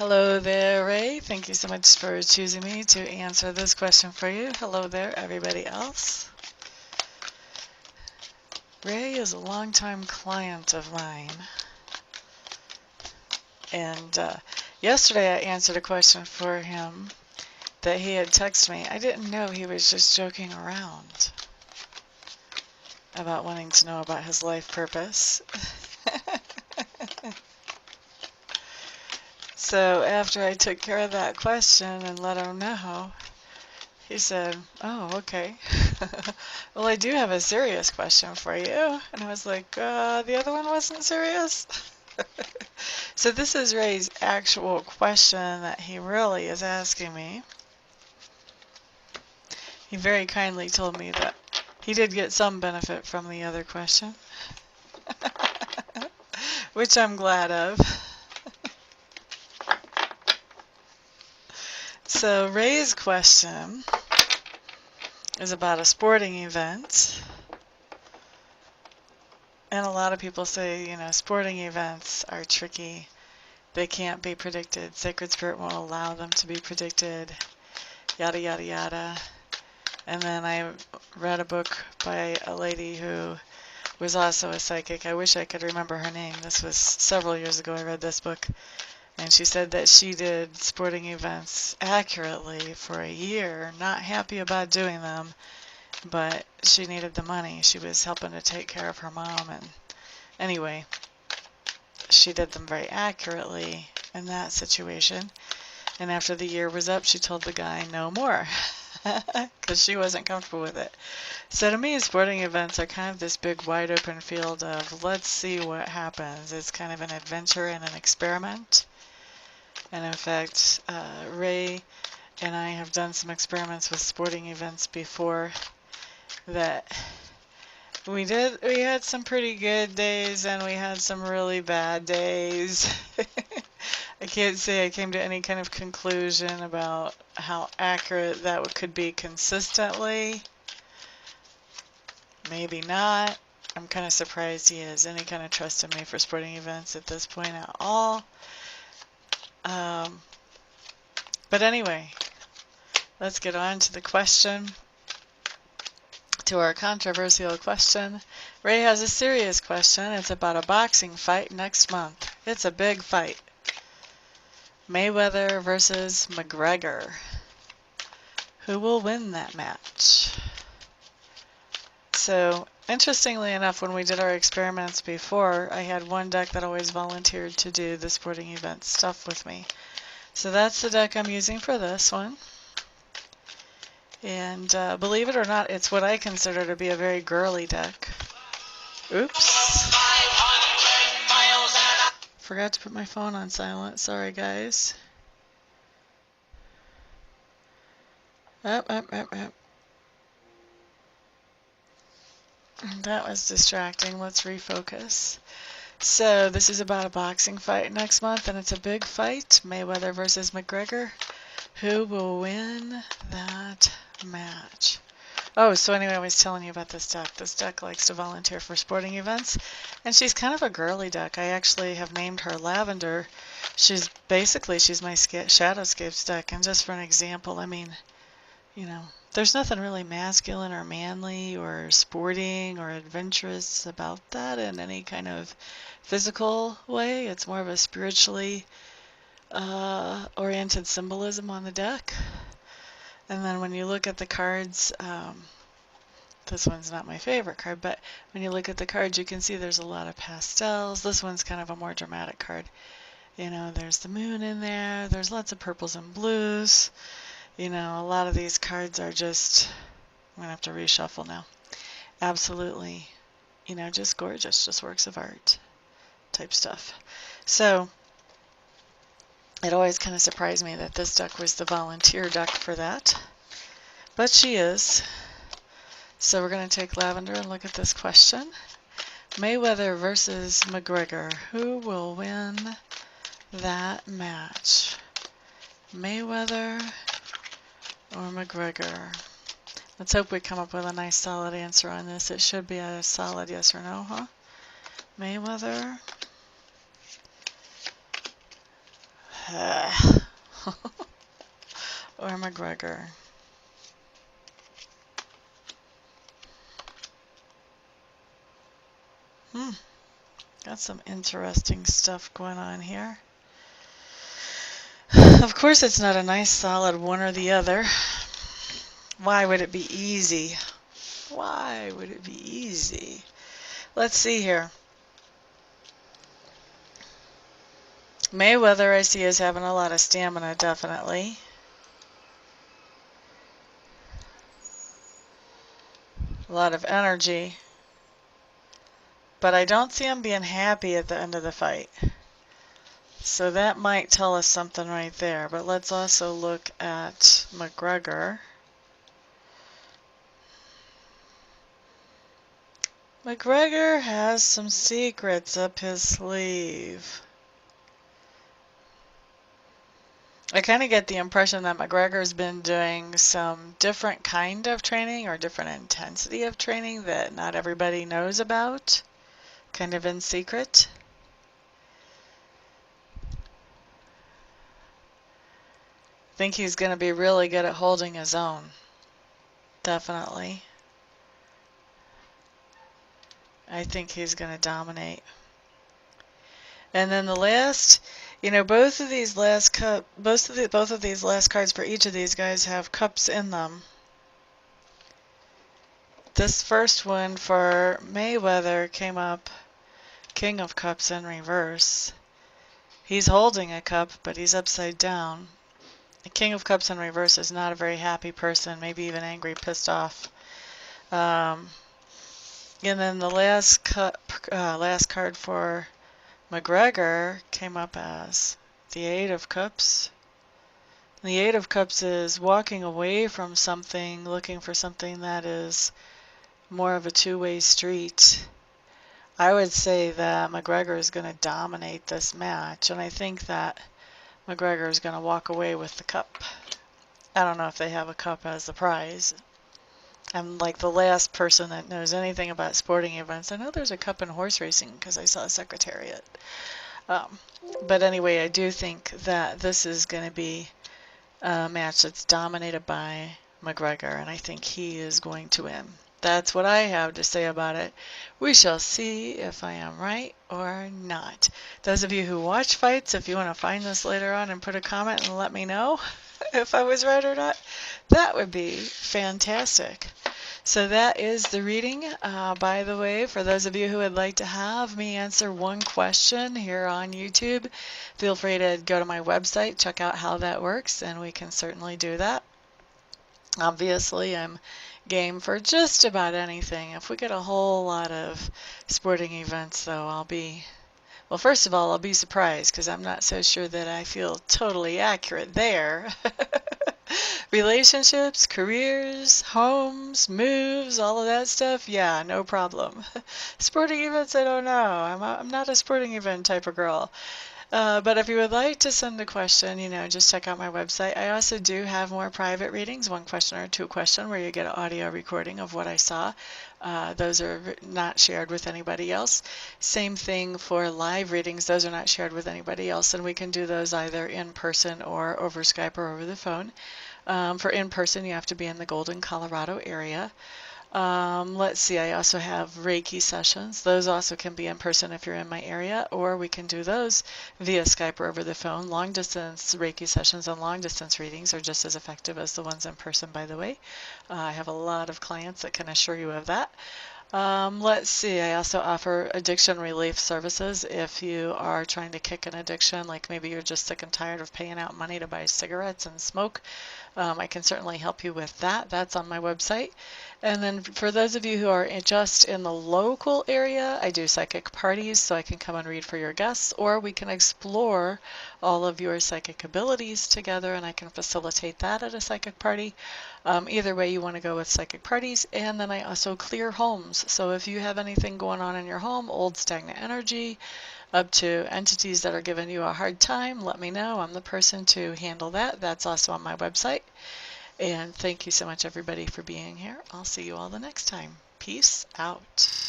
Hello there, Ray. Thank you so much for choosing me to answer this question for you. Hello there, everybody else. Ray is a longtime client of mine, and yesterday I answered a question for him that he had texted me. I didn't know he was just joking around about wanting to know about his life purpose. So after I took care of that question and let him know, he said, "Oh, okay. Well, I do have a serious question for you." And I was like, the other one wasn't serious? So this is Ray's actual question that he really is asking me. He very kindly told me that he did get some benefit from the other question, which I'm glad of. So Ray's question is about a sporting event. And a lot of people say, you know, sporting events are tricky. They can't be predicted. Sacred Spirit won't allow them to be predicted. Yada, yada, yada. And then I read a book by a lady who was also a psychic. I wish I could remember her name. This was several years ago I read this book. And she said that she did sporting events accurately for a year, not happy about doing them, but she needed the money. She was helping to take care of her mom, and anyway, she did them very accurately in that situation. And after the year was up, she told the guy no more because she wasn't comfortable with it. So to me, sporting events are kind of this big wide open field of let's see what happens. It's kind of an adventure and an experiment. And in fact, Ray and I have done some experiments with sporting events before that we had some pretty good days and we had some really bad days. I can't say I came to any kind of conclusion about how accurate that could be consistently. Maybe not. I'm kind of surprised he has any kind of trust in me for sporting events at this point at all. But anyway, let's get on to the question, to our controversial question. Ray has a serious question. It's about a boxing fight next month. It's a big fight. Mayweather versus McGregor. Who will win that match? So, interestingly enough, when we did our experiments before, I had one deck that always volunteered to do the sporting event stuff with me. So that's the deck I'm using for this one. And believe it or not, it's what I consider to be a very girly deck. Oops. Forgot to put my phone on silent. Sorry, guys. Up. That was distracting. Let's refocus. So this is about a boxing fight next month, and it's a big fight. Mayweather versus McGregor. Who will win that match? Oh, so anyway, I was telling you about this deck. This deck likes to volunteer for sporting events, and she's kind of a girly deck. I actually have named her Lavender. She's my Shadowscapes deck, and just for an example, I mean, you know, there's nothing really masculine or manly or sporting or adventurous about that in any kind of physical way. It's more of a spiritually oriented symbolism on the deck. And then when you look at the cards, this one's not my favorite card, but when you look at the cards, you can see there's a lot of pastels. This one's kind of a more dramatic card. You know, there's the moon in there. There's lots of purples and blues. You know, a lot of these cards are just, I'm going to have to reshuffle now. Absolutely, you know, just gorgeous, just works of art type stuff. So it always kind of surprised me that this deck was the volunteer deck for that. But she is. So we're going to take Lavender and look at this question. Mayweather versus McGregor. Who will win that match? Mayweather or McGregor? Let's hope we come up with a nice solid answer on this. It should be a solid yes or no, huh? Mayweather Or McGregor. Got some interesting stuff going on here. Of course, it's not a nice solid one or the other. Why would it be easy? Why would it be easy? Let's see here. Mayweather, I see, is having a lot of stamina, definitely. A lot of energy. But I don't see him being happy at the end of the fight. So that might tell us something right there. But let's also look at McGregor. McGregor has some secrets up his sleeve. I kind of get the impression that McGregor's been doing some different kind of training or different intensity of training that not everybody knows about, kind of in secret. I think he's going to be really good at holding his own, definitely. I think he's going to dominate. And then the last, you know, both of these last cards for each of these guys have cups in them. This first one for Mayweather came up King of Cups in reverse. He's holding a cup, but he's upside down. The King of Cups in reverse is not a very happy person, maybe even angry, pissed off. And then the last card for McGregor came up as the Eight of Cups. The Eight of Cups is walking away from something, looking for something that is more of a two-way street. I would say that McGregor is going to dominate this match, and I think that McGregor is going to walk away with the cup. I don't know if they have a cup as the prize. I'm like the last person that knows anything about sporting events. I know there's a cup in horse racing because I saw a Secretariat. But anyway, I do think that this is going to be a match that's dominated by McGregor, and I think he is going to win. That's what I have to say about it. We shall see if I am right or not. Those of you who watch fights, if you want to find this later on and put a comment and let me know if I was right or not, that would be fantastic. So that is the reading. By the way, for those of you who would like to have me answer one question here on YouTube, feel free to go to my website, check out how that works, and we can certainly do that. Obviously, I'm game for just about anything. If we get a whole lot of sporting events, though, well, first of all, I'll be surprised because I'm not so sure that I feel totally accurate there. Relationships, careers, homes, moves, all of that stuff, yeah, no problem. Sporting events, I don't know. I'm not a sporting event type of girl. But if you would like to send a question, just check out my website. I also do have more private readings, one question or two question, where you get an audio recording of what I saw. Those are not shared with anybody else. Same thing for live readings. Those are not shared with anybody else, and we can do those either in person or over Skype or over the phone. For in person, you have to be in the Golden, Colorado area. Let's see, I also have Reiki sessions. Those also can be in person if you're in my area, or we can do those via Skype or over the phone. Long distance Reiki sessions and long distance readings are just as effective as the ones in person, by the way. I have a lot of clients that can assure you of that. Let's see, I also offer addiction relief services if you are trying to kick an addiction, like maybe you're just sick and tired of paying out money to buy cigarettes and smoke. I can certainly help you with that. That's on my website. And then for those of you who are just in the local area, I do psychic parties, so I can come and read for your guests, or we can explore all of your psychic abilities together, and I can facilitate that at a psychic party. Either way, you want to go with psychic parties. And then I also clear homes. So if you have anything going on in your home, old stagnant energy, up to entities that are giving you a hard time, let me know. I'm the person to handle that. That's also on my website. And thank you so much, everybody, for being here. I'll see you all the next time. Peace out.